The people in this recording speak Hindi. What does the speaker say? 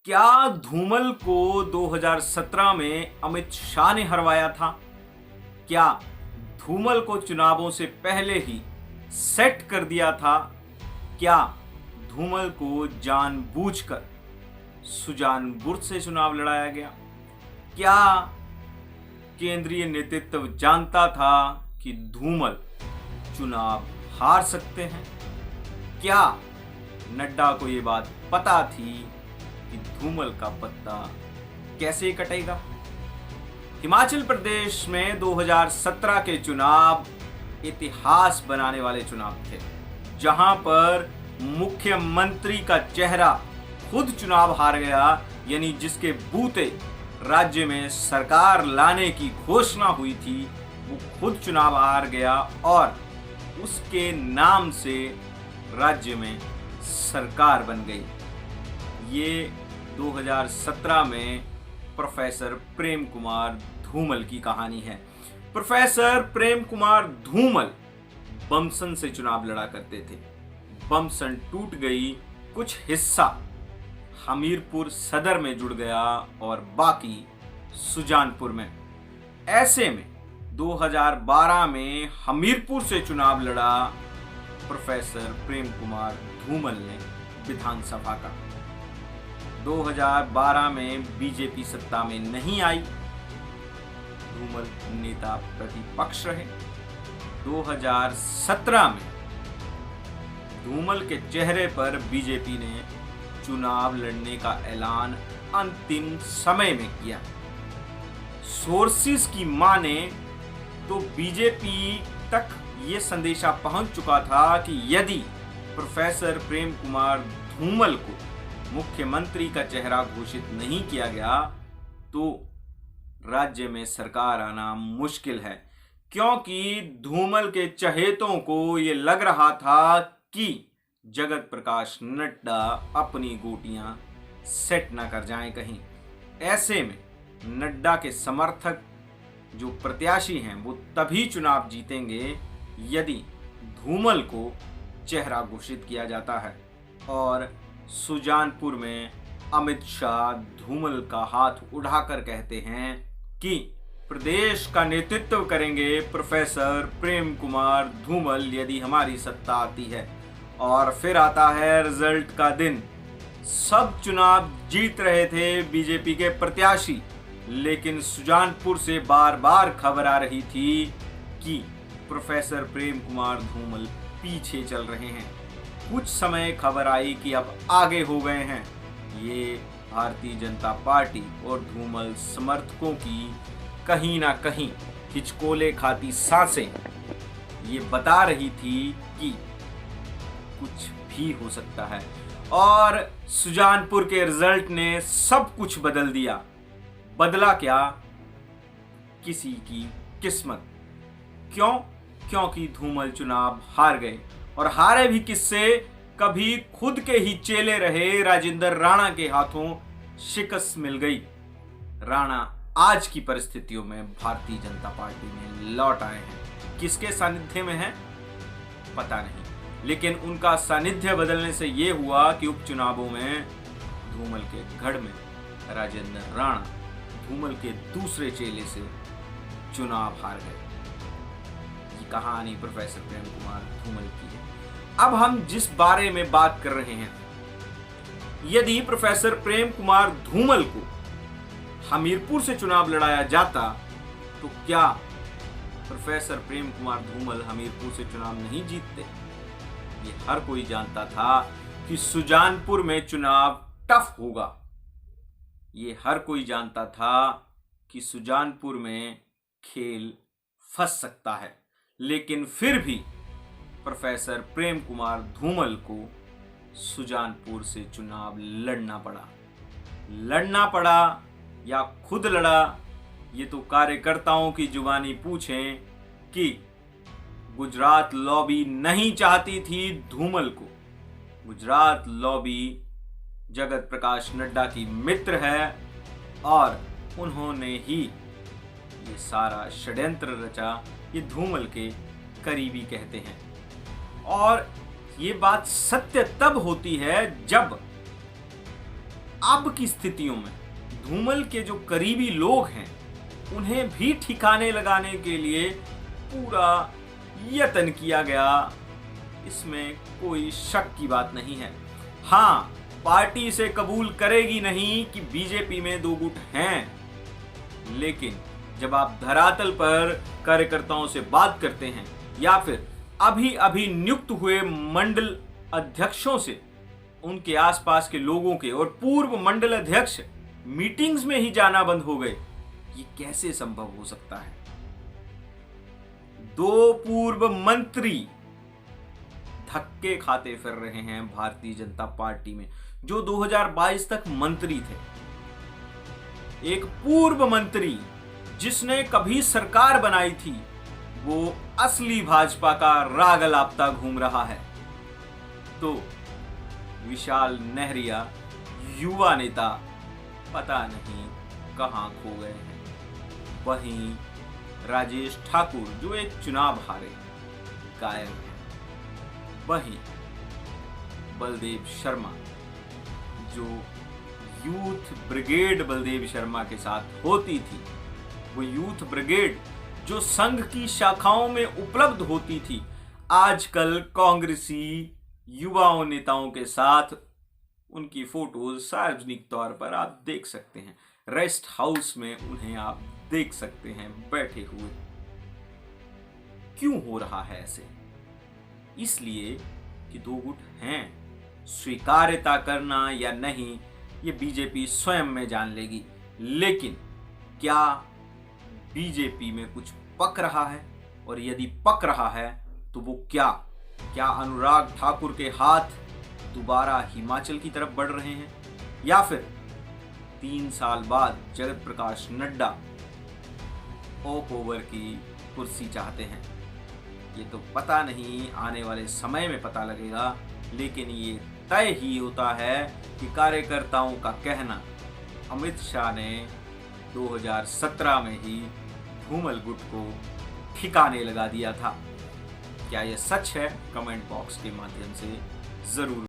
क्या धूमल को 2017 में अमित शाह ने हरवाया था? क्या धूमल को चुनावों से पहले ही सेट कर दिया था? क्या धूमल को जानबूझकर सुजानपुर से चुनाव लड़ाया गया? क्या केंद्रीय नेतृत्व जानता था कि धूमल चुनाव हार सकते हैं? क्या नड्डा को यह बात पता थी कि धूमल का पत्ता कैसे कटेगा? हिमाचल प्रदेश में 2017 के चुनाव इतिहास बनाने वाले चुनाव थे, जहां पर मुख्यमंत्री का चेहरा खुद चुनाव हार गया, यानी जिसके बूते राज्य में सरकार लाने की घोषणा हुई थी वो खुद चुनाव हार गया और उसके नाम से राज्य में सरकार बन गई। ये 2017 में प्रोफेसर प्रेम कुमार धूमल की कहानी है। प्रोफेसर प्रेम कुमार धूमल बमसन से चुनाव लड़ा करते थे। बमसन टूट गई, कुछ हिस्सा हमीरपुर सदर में जुड़ गया और बाकी सुजानपुर में। ऐसे में 2012 में हमीरपुर से चुनाव लड़ा प्रोफेसर प्रेम कुमार धूमल ने विधानसभा का। 2012 में बीजेपी सत्ता में नहीं आई, धूमल नेता प्रतिपक्ष रहे। 2017 में धूमल के चेहरे पर बीजेपी ने चुनाव लड़ने का ऐलान अंतिम समय में किया। सोर्सेस की माने तो बीजेपी तक ये संदेशा पहुंच चुका था कि यदि प्रोफेसर प्रेम कुमार धूमल को मुख्यमंत्री का चेहरा घोषित नहीं किया गया तो राज्य में सरकार आना मुश्किल है, क्योंकि धूमल के चहेतों को ये लग रहा था कि जगत प्रकाश नड्डा अपनी गोटियां सेट ना कर जाएं कहीं। ऐसे में नड्डा के समर्थक जो प्रत्याशी हैं वो तभी चुनाव जीतेंगे यदि धूमल को चेहरा घोषित किया जाता है। और सुजानपुर में अमित शाह धूमल का हाथ उठाकर कहते हैं कि प्रदेश का नेतृत्व करेंगे प्रोफेसर प्रेम कुमार धूमल यदि हमारी सत्ता आती है। और फिर आता है रिजल्ट का दिन। सब चुनाव जीत रहे थे बीजेपी के प्रत्याशी, लेकिन सुजानपुर से बार बार खबर आ रही थी कि प्रोफेसर प्रेम कुमार धूमल पीछे चल रहे हैं। कुछ समय खबर आई कि अब आगे हो गए हैं। ये भारतीय जनता पार्टी और धूमल समर्थकों की कहीं ना कहीं हिचकोले खाती सांसें ये बता रही थी कि कुछ भी हो सकता है। और सुजानपुर के रिजल्ट ने सब कुछ बदल दिया। बदला क्या? किसी की किस्मत। क्यों? क्योंकि धूमल चुनाव हार गए, और हारे भी किससे? कभी खुद के ही चेले रहे राजेंद्र राणा के हाथों शिकस्त मिल गई। राणा आज की परिस्थितियों में भारतीय जनता पार्टी में लौट आए हैं। किसके सानिध्य में हैं पता नहीं, लेकिन उनका सानिध्य बदलने से यह हुआ कि उपचुनावों में धूमल के गढ़ में राजेंद्र राणा धूमल के दूसरे चेले से चुनाव हार गए। ये कहानी प्रोफेसर प्रेम कुमार धूमल की है। अब हम जिस बारे में बात कर रहे हैं, यदि प्रोफेसर प्रेम कुमार धूमल को हमीरपुर से चुनाव लड़ाया जाता तो क्या प्रोफेसर प्रेम कुमार धूमल हमीरपुर से चुनाव नहीं जीतते? ये हर कोई जानता था कि सुजानपुर में चुनाव टफ होगा। ये हर कोई जानता था कि सुजानपुर में खेल फंस सकता है, लेकिन फिर भी प्रोफेसर प्रेम कुमार धूमल को सुजानपुर से चुनाव लड़ना पड़ा या खुद लड़ा, ये तो कार्यकर्ताओं की जुबानी पूछें कि गुजरात लॉबी नहीं चाहती थी धूमल को। गुजरात लॉबी जगत प्रकाश नड्डा की मित्र है और उन्होंने ही ये सारा षड्यंत्र रचा। ये धूमल के करीबी कहते हैं। और ये बात सत्य तब होती है जब अब की स्थितियों में धूमल के जो करीबी लोग हैं उन्हें भी ठिकाने लगाने के लिए पूरा यत्न किया गया, इसमें कोई शक की बात नहीं है। हाँ, पार्टी इसे कबूल करेगी नहीं कि बीजेपी में दो गुट हैं, लेकिन जब आप धरातल पर कार्यकर्ताओं से बात करते हैं या फिर अभी अभी नियुक्त हुए मंडल अध्यक्षों से, उनके आसपास के लोगों के और पूर्व मंडल अध्यक्ष मीटिंग्स में ही जाना बंद हो गए, ये कैसे संभव हो सकता है? दो पूर्व मंत्री धक्के खाते फिर रहे हैं भारतीय जनता पार्टी में, जो 2022 तक मंत्री थे। एक पूर्व मंत्री जिसने कभी सरकार बनाई थी, वो असली भाजपा का राग अलापता घूम रहा है। तो विशाल नेहरिया युवा नेता पता नहीं कहां खो गए हैं। वहीं राजेश ठाकुर जो एक चुनाव हारे गायब हैं। वहीं बलदेव शर्मा जो यूथ ब्रिगेड बलदेव शर्मा के साथ होती थी, वो यूथ ब्रिगेड जो संघ की शाखाओं में उपलब्ध होती थी, आजकल कांग्रेसी युवाओं नेताओं के साथ उनकी फोटोज सार्वजनिक तौर पर आप देख सकते हैं। रेस्ट हाउस में उन्हें आप देख सकते हैं बैठे हुए। क्यों हो रहा है ऐसे? इसलिए कि दो गुट हैं। स्वीकार्यता करना या नहीं ये बीजेपी स्वयं में जान लेगी, लेकिन क्या बीजेपी में कुछ पक रहा है? और यदि पक रहा है तो वो क्या अनुराग ठाकुर के हाथ दोबारा हिमाचल की तरफ बढ़ रहे हैं, या फिर 3 साल बाद जगत प्रकाश नड्डा ओक ओवर की कुर्सी चाहते हैं? ये तो पता नहीं, आने वाले समय में पता लगेगा। लेकिन ये तय ही होता है कि कार्यकर्ताओं का कहना अमित शाह ने 2017 में ही धूमल गुट को ठिकाने लगा दिया था। क्या यह सच है? कमेंट बॉक्स के माध्यम से जरूर